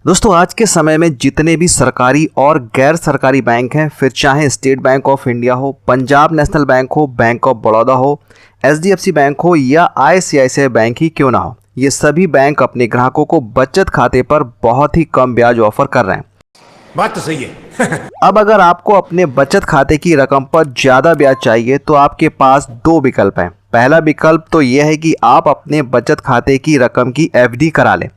दोस्तों आज के समय में जितने भी सरकारी और गैर सरकारी बैंक हैं, फिर चाहे स्टेट बैंक ऑफ इंडिया हो, पंजाब नेशनल बैंक हो, बैंक ऑफ बड़ौदा हो, एचडीएफसी बैंक हो या आईसीआईसीआई बैंक ही क्यों ना हो, ये सभी बैंक अपने ग्राहकों को बचत खाते पर बहुत ही कम ब्याज ऑफर कर रहे हैं। बात तो सही है। अब अगर आपको अपने बचत खाते की रकम पर ज़्यादा ब्याज चाहिए तो आपके पास दो विकल्प हैं। पहला विकल्प तो यह है कि आप अपने बचत खाते की रकम की एफडी करा लें।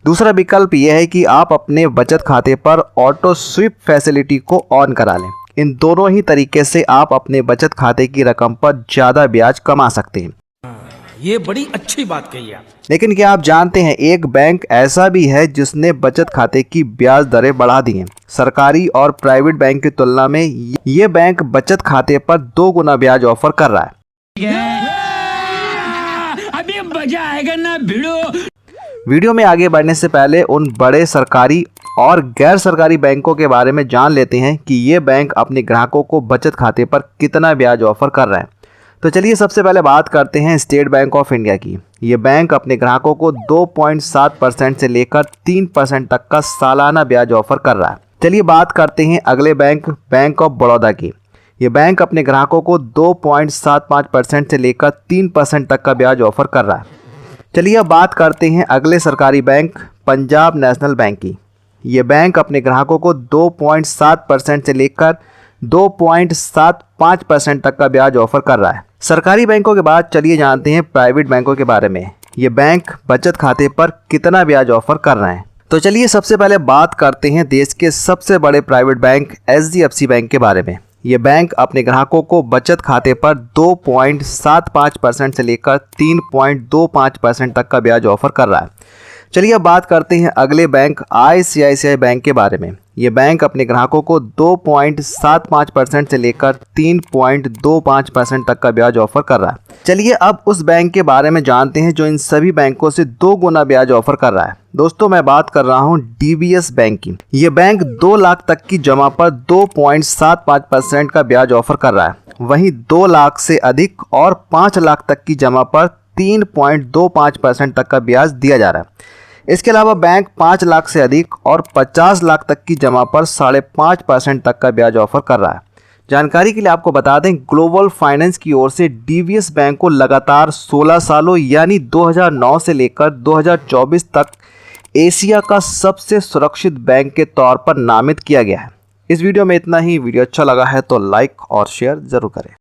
दूसरा विकल्प यह है कि आप अपने बचत खाते पर ऑटो स्वीप फैसिलिटी को ऑन करा लें। इन दोनों ही तरीके से आप अपने बचत खाते की रकम पर ज़्यादा ब्याज कमा सकते हैं। ये बड़ी अच्छी बात कही आप। लेकिन क्या आप जानते हैं एक बैंक ऐसा भी है जिसने बचत खाते की ब्याज दरें बढ़ा दी हैं। सरकारी और प्राइवेट बैंक की तुलना में ये बैंक बचत खाते पर 2 गुना ब्याज ऑफर कर रहा है। अभी मजा आएगा ना भिड़ो। वीडियो में आगे बढ़ने से पहले उन बड़े सरकारी और गैर सरकारी बैंकों के बारे में जान लेते हैं कि ये बैंक अपने ग्राहकों को बचत खाते पर कितना ब्याज ऑफर कर रहे हैं। तो चलिए सबसे पहले बात करते हैं स्टेट बैंक ऑफ इंडिया की। ये बैंक अपने ग्राहकों को 2.7% से लेकर 3% तक का सालाना ब्याज ऑफर कर रहा है। चलिए बात करते हैं अगले बैंक, बैंक ऑफ बड़ौदा की। ये बैंक अपने ग्राहकों को 2.75% से लेकर 3% तक का ब्याज ऑफर कर रहा है। चलिए अब बात करते हैं अगले सरकारी बैंक, पंजाब नेशनल बैंक की। ये बैंक अपने ग्राहकों को 2.7% से लेकर 2.75% तक का ब्याज ऑफर कर रहा है। सरकारी बैंकों के बाद चलिए जानते हैं प्राइवेट बैंकों के बारे में। ये बैंक बचत खाते पर कितना ब्याज ऑफर कर रहे हैं। तो चलिए सबसे पहले बात करते हैं देश के सबसे बड़े प्राइवेट बैंक एचडीएफसी बैंक के बारे में। ये बैंक अपने ग्राहकों को बचत खाते पर 2.75% से लेकर 3.25% तक का ब्याज ऑफर कर रहा है। चलिए अब बात करते हैं अगले बैंक आईसीआईसीआई बैंक के बारे में। ये बैंक अपने ग्राहकों को 2.75% से लेकर 3.25% तक का ब्याज ऑफर कर रहा है। चलिए अब उस बैंक के बारे में जानते हैं जो इन सभी बैंकों से 2 गुना ब्याज ऑफर कर रहा है। दोस्तों मैं बात कर रहा हूं डीबीएस बैंक की। ये बैंक 2 लाख तक की जमा पर 2.75% का ब्याज ऑफर कर रहा है। वहीं 2 लाख से अधिक और 5 लाख तक की जमा पर 3.25% तक का ब्याज दिया जा रहा है। इसके अलावा बैंक 5 लाख से अधिक और 50 लाख तक की जमा पर 5.5% तक का ब्याज ऑफर कर रहा है। जानकारी के लिए आपको बता दें ग्लोबल फाइनेंस की ओर से डीबीएस बैंक को लगातार 16 सालों यानी 2009 से लेकर 2024 तक एशिया का सबसे सुरक्षित बैंक के तौर पर नामित किया गया है। इस वीडियो में इतना ही। वीडियो अच्छा लगा है तो लाइक और शेयर ज़रूर करें।